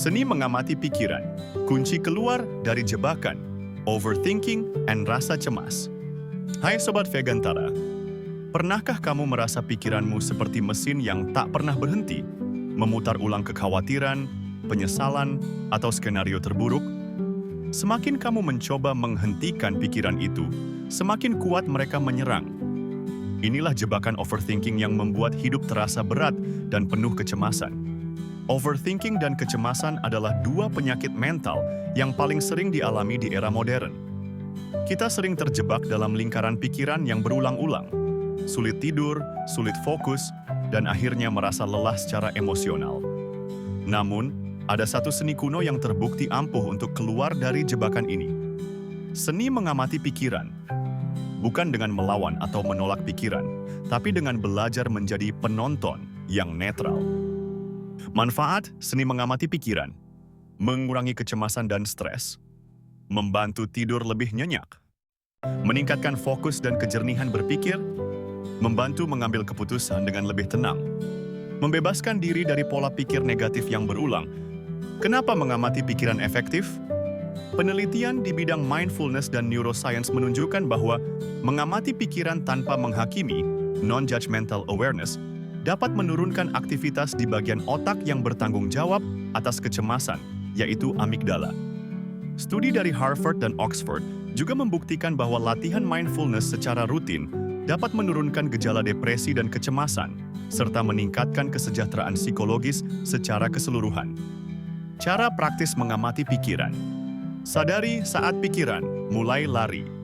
Seni mengamati pikiran, kunci keluar dari jebakan, overthinking, and rasa cemas. Hai Sobat Vegantara, pernahkah kamu merasa pikiranmu seperti mesin yang tak pernah berhenti, memutar ulang kekhawatiran, penyesalan, atau skenario terburuk? Semakin kamu mencoba menghentikan pikiran itu, semakin kuat mereka menyerang. Inilah jebakan overthinking yang membuat hidup terasa berat dan penuh kecemasan. Overthinking dan kecemasan adalah dua penyakit mental yang paling sering dialami di era modern. Kita sering terjebak dalam lingkaran pikiran yang berulang-ulang, sulit tidur, sulit fokus, dan akhirnya merasa lelah secara emosional. Namun, ada satu seni kuno yang terbukti ampuh untuk keluar dari jebakan ini. Seni mengamati pikiran, bukan dengan melawan atau menolak pikiran, tapi dengan belajar menjadi penonton yang netral. Manfaat seni mengamati pikiran: mengurangi kecemasan dan stres, membantu tidur lebih nyenyak, meningkatkan fokus dan kejernihan berpikir, membantu mengambil keputusan dengan lebih tenang, membebaskan diri dari pola pikir negatif yang berulang. Kenapa mengamati pikiran efektif? Penelitian di bidang mindfulness dan neuroscience menunjukkan bahwa mengamati pikiran tanpa menghakimi, non-judgmental awareness, dapat menurunkan aktivitas di bagian otak yang bertanggung jawab atas kecemasan, yaitu amigdala. Studi dari Harvard dan Oxford juga membuktikan bahwa latihan mindfulness secara rutin dapat menurunkan gejala depresi dan kecemasan, serta meningkatkan kesejahteraan psikologis secara keseluruhan. Cara praktis mengamati pikiran. Sadari saat pikiran mulai lari.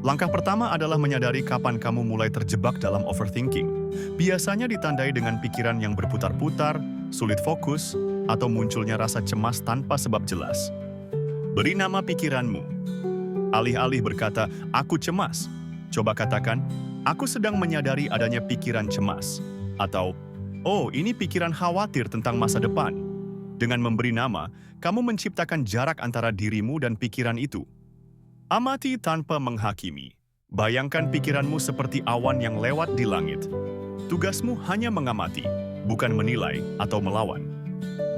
Langkah pertama adalah menyadari kapan kamu mulai terjebak dalam overthinking. Biasanya ditandai dengan pikiran yang berputar-putar, sulit fokus, atau munculnya rasa cemas tanpa sebab jelas. Beri nama pikiranmu. Alih-alih berkata, "Aku cemas," coba katakan, "Aku sedang menyadari adanya pikiran cemas." Atau, "Oh, ini pikiran khawatir tentang masa depan." Dengan memberi nama, kamu menciptakan jarak antara dirimu dan pikiran itu. Amati tanpa menghakimi. Bayangkan pikiranmu seperti awan yang lewat di langit. Tugasmu hanya mengamati, bukan menilai atau melawan.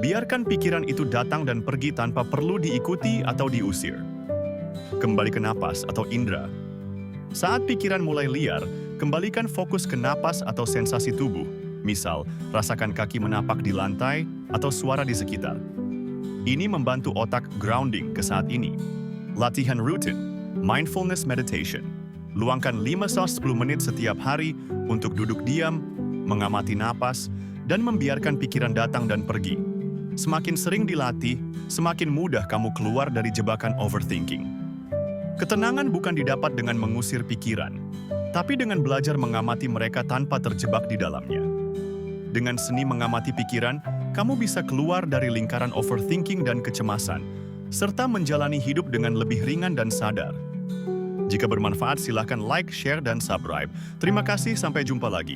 Biarkan pikiran itu datang dan pergi tanpa perlu diikuti atau diusir. Kembali ke napas atau indera. Saat pikiran mulai liar, kembalikan fokus ke napas atau sensasi tubuh. Misal, rasakan kaki menapak di lantai atau suara di sekitar. Ini membantu otak grounding ke saat ini. Latihan rutin, mindfulness meditation. Luangkan 5-10 menit setiap hari untuk duduk diam, mengamati napas, dan membiarkan pikiran datang dan pergi. Semakin sering dilatih, semakin mudah kamu keluar dari jebakan overthinking. Ketenangan bukan didapat dengan mengusir pikiran, tapi dengan belajar mengamati mereka tanpa terjebak di dalamnya. Dengan seni mengamati pikiran, kamu bisa keluar dari lingkaran overthinking dan kecemasan, serta menjalani hidup dengan lebih ringan dan sadar. Jika bermanfaat, silakan like, share, dan subscribe. Terima kasih, sampai jumpa lagi.